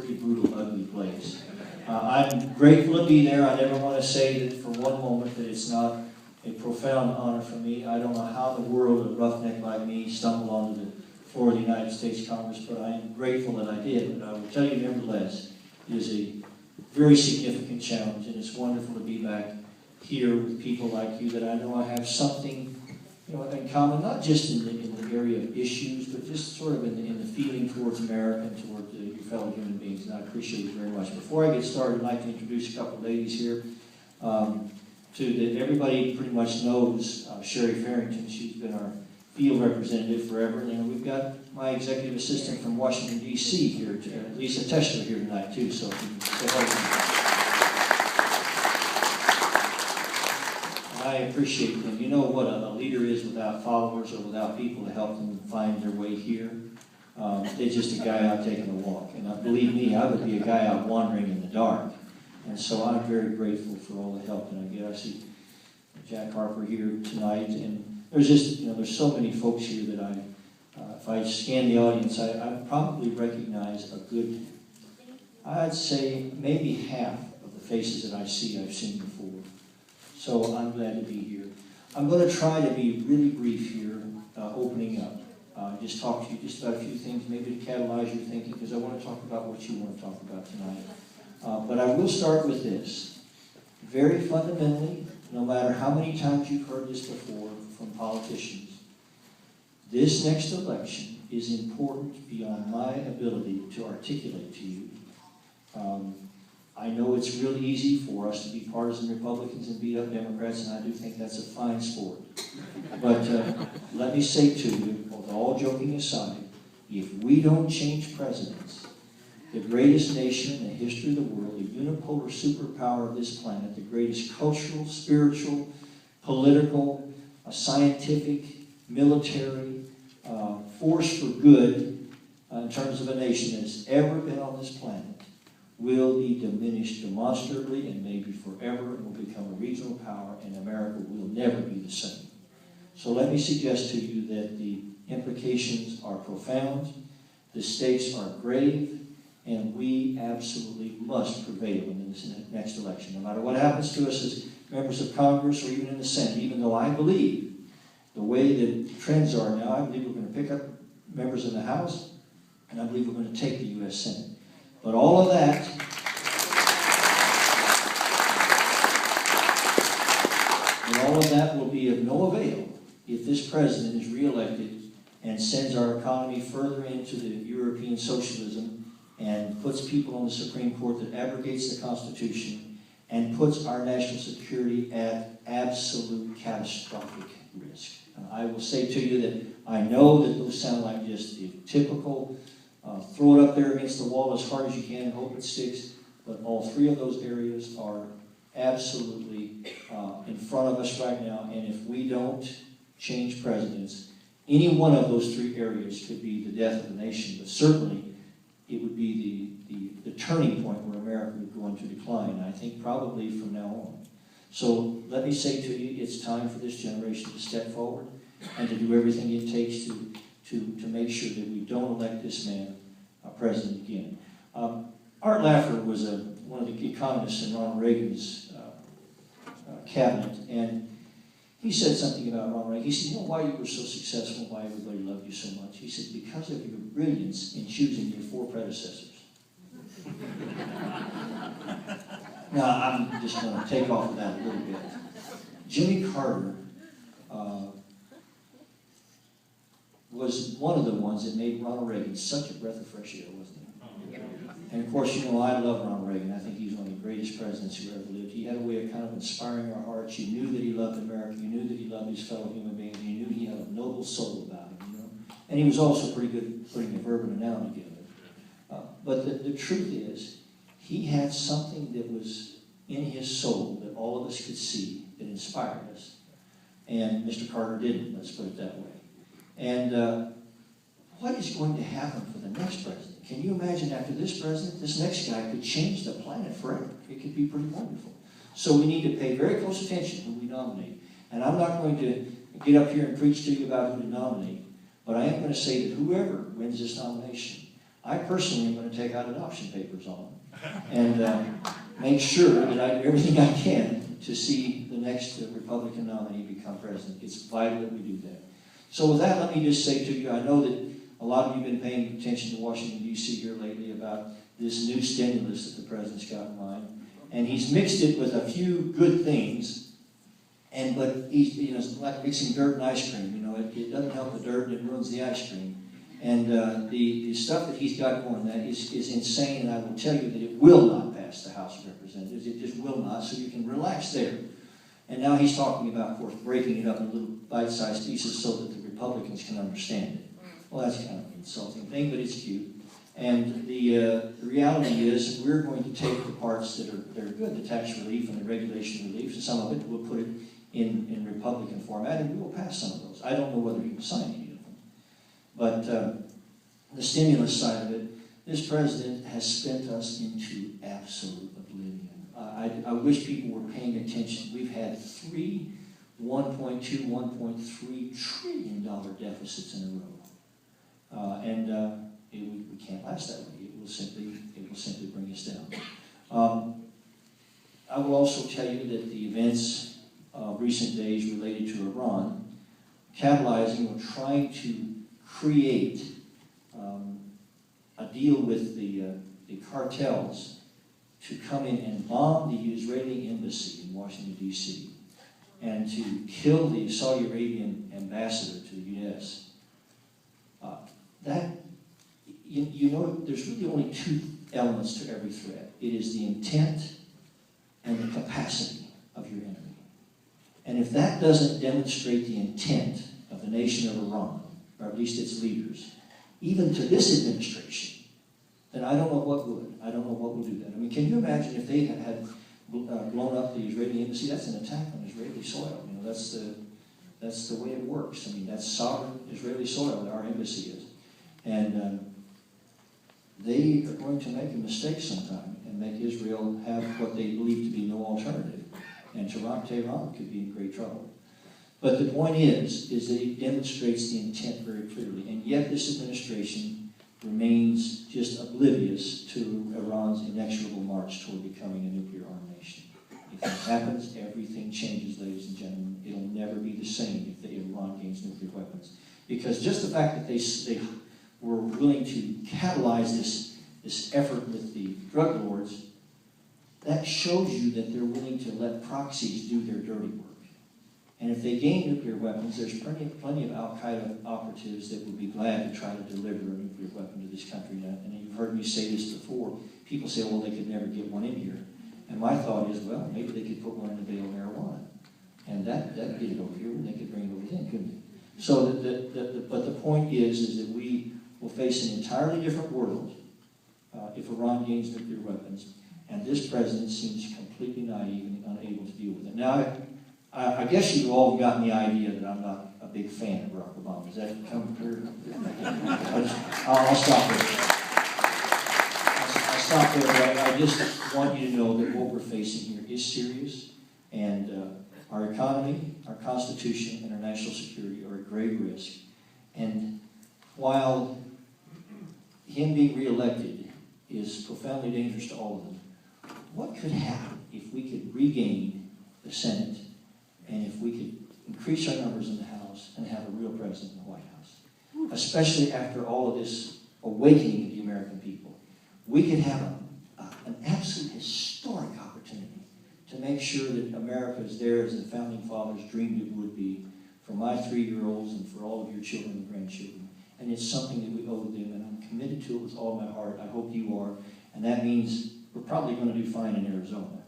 pretty brutal, ugly place. I'm grateful to be there. I never want to say that for one moment that it's not a profound honor for me. I don't know how in the world a roughneck like me stumbled onto the floor of the United States Congress, but I am grateful that I did. But I will tell you nevertheless, it is a very significant challenge, and it's wonderful to be back here with people like you that I know I have something in common, not just in the area of issues, but just sort of in the feeling towards America and toward your fellow human beings, and I appreciate it very much. Before I get started, I'd like to introduce a couple of ladies here. That everybody pretty much knows Sherry Farrington. She's been our field representative forever. And we've got my executive assistant from Washington, D.C. here, Lisa Teschler, here tonight, too. So if you can say hello. I appreciate them. You know what a leader is without followers or without people to help them find their way here. They're just a guy out taking a walk. And believe me, I would be a guy out wandering in the dark. And so I'm very grateful for all the help that I get. I see Jack Harper here tonight. And there's just, there's so many folks here that if I scan the audience, I probably recognize a good, I'd say maybe half of the faces that I've seen before. So I'm glad to be here. I'm going to try to be really brief here, opening up. Just talk to you just about a few things, maybe to catalyze your thinking, because I want to talk about what you want to talk about tonight. But I will start with this. Very fundamentally, no matter how many times you've heard this before from politicians, this next election is important beyond my ability to articulate to you. I know it's really easy for us to be partisan Republicans and beat up Democrats, and I do think that's a fine sport. But let me say to you, with all joking aside, if we don't change presidents, the greatest nation in the history of the world, the unipolar superpower of this planet, the greatest cultural, spiritual, political, scientific, military force for good in terms of a nation that has ever been on this planet, will be diminished demonstrably and maybe forever, and will become a regional power, and America will never be the same. So let me suggest to you that the implications are profound, the stakes are grave, and we absolutely must prevail in this next election. No matter what happens to us as members of Congress or even in the Senate, even though I believe the way the trends are now, I believe we're going to pick up members in the House, and I believe we're going to take the U.S. Senate. But all of that, will be of no avail if this president is reelected and sends our economy further into the European socialism and puts people on the Supreme Court that abrogates the Constitution and puts our national security at absolute catastrophic risk. I will say to you that I know that those sound like just the typical throw it up there against the wall as hard as you can and hope it sticks. But all three of those areas are absolutely in front of us right now. And if we don't change presidents, any one of those three areas could be the death of the nation. But certainly it would be the turning point where America would go into decline. I think probably from now on. So let me say to you, it's time for this generation to step forward and to do everything it takes to make sure that we don't elect this man president again. Art Laffer was one of the economists in Ronald Reagan's cabinet, and he said something about Ronald Reagan. He said, you know why you were so successful, why everybody loved you so much? He said, because of your brilliance in choosing your four predecessors. Now, I'm just going to take off of that a little bit. Jimmy Carter was one of the ones that made Ronald Reagan such a breath of fresh air, wasn't he? And of course, I love Ronald Reagan. I think he's one of the greatest presidents who ever lived. He had a way of kind of inspiring our hearts. You knew that he loved America. You knew that he loved his fellow human beings. You knew he had a noble soul about him, And he was also pretty good at putting a verb and a noun together. But the truth is, he had something that was in his soul that all of us could see that inspired us. And Mr. Carter didn't, let's put it that way. And what is going to happen for the next president? Can you imagine after this president, this next guy could change the planet forever? It could be pretty wonderful. So we need to pay very close attention who we nominate. And I'm not going to get up here and preach to you about who to nominate, but I am going to say that whoever wins this nomination, I personally am going to take out adoption papers on them and make sure that I do everything I can to see the next Republican nominee become president. It's vital that we do that. So with that, let me just say to you, I know that a lot of you have been paying attention to Washington, D.C. here lately about this new stimulus that the president's got in mind. And he's mixed it with a few good things, but he's, it's like mixing dirt and ice cream. It doesn't help the dirt, and it ruins the ice cream. And the stuff that he's got going, that is insane, and I will tell you that it will not pass the House of Representatives. It just will not, so you can relax there. And now he's talking about, of course, breaking it up in little bite-sized pieces so that the Republicans can understand it. Well, that's kind of an insulting thing, but it's cute. And the reality is we're going to take the parts that are good, the tax relief and the regulation relief, and some of it we'll put it in Republican format, and we will pass some of those. I don't know whether he will sign any of them. But the stimulus side of it, this president has spent us into absolute oblivion. I wish people were paying attention. We've had three $1.2, $1.3 trillion deficits in a row. We can't last that way. It will simply bring us down. I will also tell you that the events of recent days related to Iran, catalyzing or trying to create a deal with the cartels to come in and bomb the Israeli embassy in Washington, D.C., and to kill the Saudi Arabian ambassador to the U.S. There's really only two elements to every threat. It is the intent and the capacity of your enemy. And if that doesn't demonstrate the intent of the nation of Iran, or at least its leaders, even to this administration, then I don't know what would. I don't know what will do that. I mean, can you imagine if they had blown up the Israeli embassy? That's an attack on Israeli soil. That's the way it works. I mean, that's sovereign Israeli soil that our embassy is. And they are going to make a mistake sometime and make Israel have what they believe to be no alternative. And Tehran could be in great trouble. But the point is that it demonstrates the intent very clearly. And yet this administration remains just oblivious to Iran's inexorable march toward becoming a nuclear-armed nation. If that happens, everything changes, ladies and gentlemen. It'll never be the same if Iran gains nuclear weapons. Because just the fact that they were willing to catalyze this effort with the drug lords, that shows you that they're willing to let proxies do their dirty work. And if they gain nuclear weapons, there's plenty of al-Qaeda operatives that would be glad to try to deliver a nuclear weapon to this country. And you've heard me say this before. People say, well, they could never get one in here. And my thought is, well, maybe they could put one in the bale of marijuana. And that'd get it over here, and they could bring it over then, couldn't they? So, but the point is that we will face an entirely different world if Iran gains nuclear weapons. And this president seems completely naive and unable to deal with it. Now, I guess you've all gotten the idea that I'm not a big fan of Barack Obama. Does that come clear? I'll stop there. I'll stop there, but I just want you to know that what we're facing here is serious, and our economy, our Constitution, and our national security are at grave risk. And while him being reelected is profoundly dangerous to all of them, what could happen if we could regain the Senate and if we could increase our numbers in the House and have a real president in the White House? Especially after all of this awakening of the American people. We could have an absolute historic opportunity to make sure that America is there as the Founding Fathers dreamed it would be for my 3-year-olds and for all of your children and grandchildren. And it's something that we owe them, and I'm committed to it with all my heart. I hope you are. And that means we're probably going to do fine in Arizona.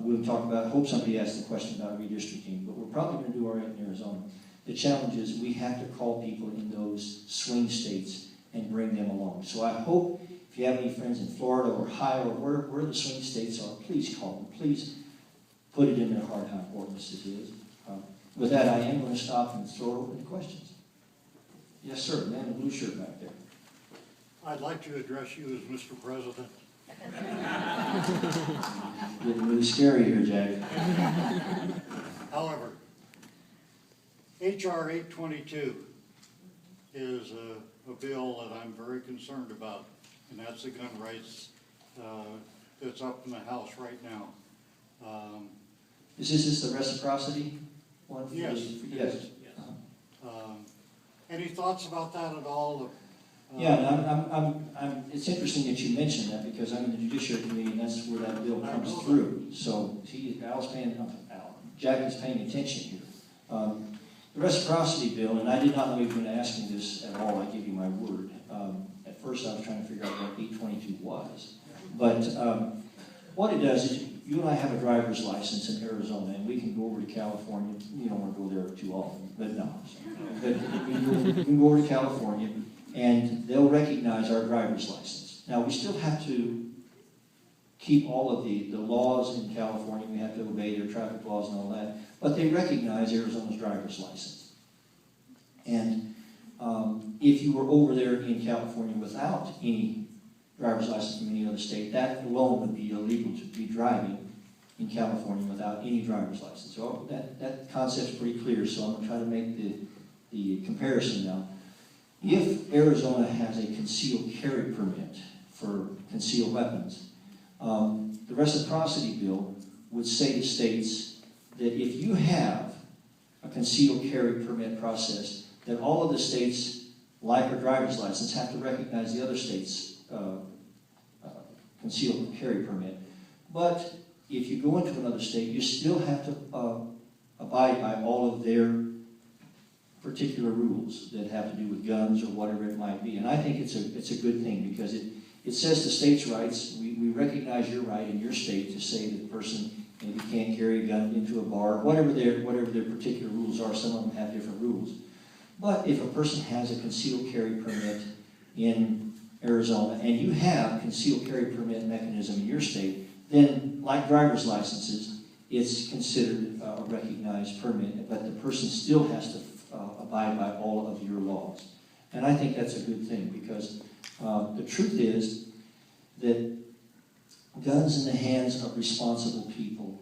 We'll talk about, I hope somebody asked the question about redistricting, but we're probably going to do all right in Arizona. The challenge is we have to call people in those swing states and bring them along. So I hope if you have any friends in Florida or Ohio or where the swing states are, please call them. Please put it in their heart how important this is. With that, I am going to stop and throw it open to questions. Yes, sir. Man in the blue shirt back there. I'd like to address you as Mr. President. Getting really scary here, Jack. However, H.R. 822 is a bill that I'm very concerned about. and that's the gun rights that's up in the House right now. Is this the reciprocity one? Yes. Yes. Any thoughts about that at all? Yeah, and it's interesting that you mentioned that because I'm in the Judiciary Committee and that's where that bill comes through. So Jack is paying attention here. The reciprocity bill, and I did not know you were going to ask me this at all, I give you my word. At first I was trying to figure out what 822 was. But what it does is you and I have a driver's license in Arizona and we can go over to California. You don't want to go there too often, but no. But you can go over to California and they'll recognize our driver's license. Now, we still have to keep all of the laws in California. We have to obey their traffic laws and all that. But they recognize Arizona's driver's license. And if you were over there in California without any driver's license from any other state, that alone would be illegal to be driving in California without any driver's license. So that concept's pretty clear, so I'm going to try to make the comparison now. If Arizona has a concealed carry permit for concealed weapons, the reciprocity bill would say to states that if you have a concealed carry permit process, that all of the states, like a driver's license, have to recognize the other state's concealed carry permit. But if you go into another state, you still have to abide by all of their particular rules that have to do with guns or whatever it might be. And I think it's a good thing because it says to states' rights, we recognize your right in your state to say that the person maybe can't carry a gun into a bar, whatever their particular rules are. Some of them have different rules. But if a person has a concealed carry permit in Arizona and you have concealed carry permit mechanism in your state, then like driver's licenses, it's considered a recognized permit, but the person still has to abide by all of your laws. And I think that's a good thing because the truth is that guns in the hands of responsible people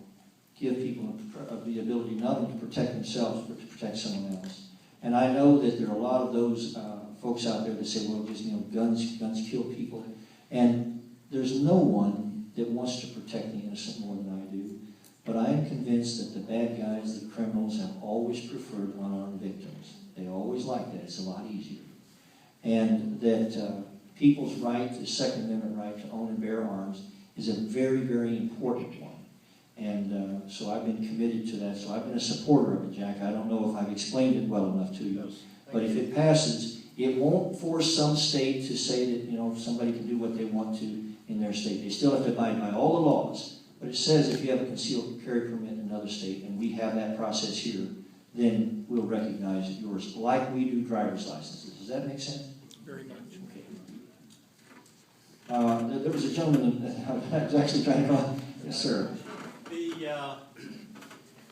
give people the ability not only to protect themselves, but to protect someone else. And I know that there are a lot of those folks out there that say, well, just, guns kill people. And there's no one that wants to protect the innocent more than I do. But I am convinced that the bad guys, the criminals, have always preferred unarmed victims. They always like that. It's a lot easier. And that people's right, the Second Amendment right to own and bear arms, is a very, very important one. And so I've been committed to that. So I've been a supporter of it, Jack. I don't know if I've explained it well enough to you. But if it passes, it won't force some state to say that, somebody can do what they want to in their state. They still have to abide by all the laws. But it says if you have a concealed carry permit in another state, and we have that process here, then we'll recognize yours, like we do driver's licenses. Does that make sense? Very much. Okay. There was a gentleman that I was actually trying to call. Yes, sir.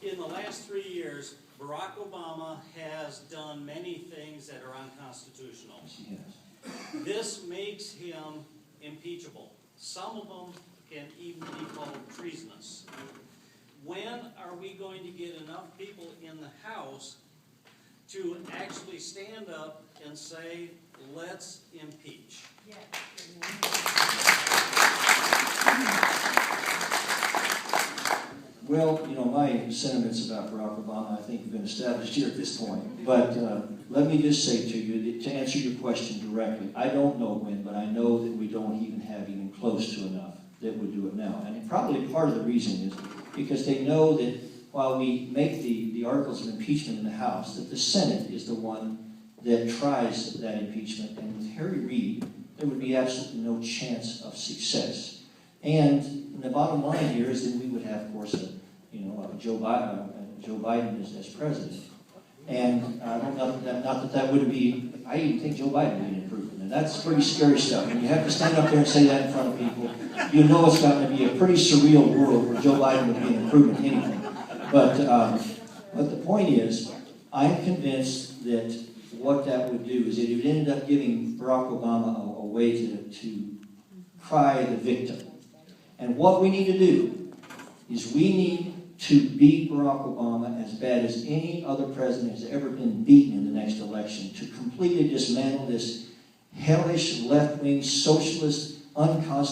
In the last 3 years, Barack Obama has done many things that are unconstitutional. Yes, he has. This makes him impeachable. Some of them can even be called treasonous. When are we going to get enough people in the House to actually stand up and say, let's impeach? Yeah. Well, my sentiments about Barack Obama, I think, have been established here at this point. But let me just say to you, to answer your question directly, I don't know when, but I know that we don't even have even close to enough that would do it now. And probably part of the reason is because they know that while we make the articles of impeachment in the House, that the Senate is the one that tries that impeachment. And with Harry Reid, there would be absolutely no chance of success. And the bottom line here is that we would have, of course, Joe Biden as president. And not that wouldn't be, I even think Joe Biden would be an improvement. And that's pretty scary stuff. When you have to stand up there and say that in front of people, you know it's going to be a pretty surreal world where Joe Biden would be an improvement to anything. But the point is, I'm convinced that what that would do is it would end up giving Barack Obama a way to cry the victim. And what we need to do is we need to beat Barack Obama as bad as any other president has ever been beaten in the next election, to completely dismantle this hellish, left-wing, socialist, unconstitutional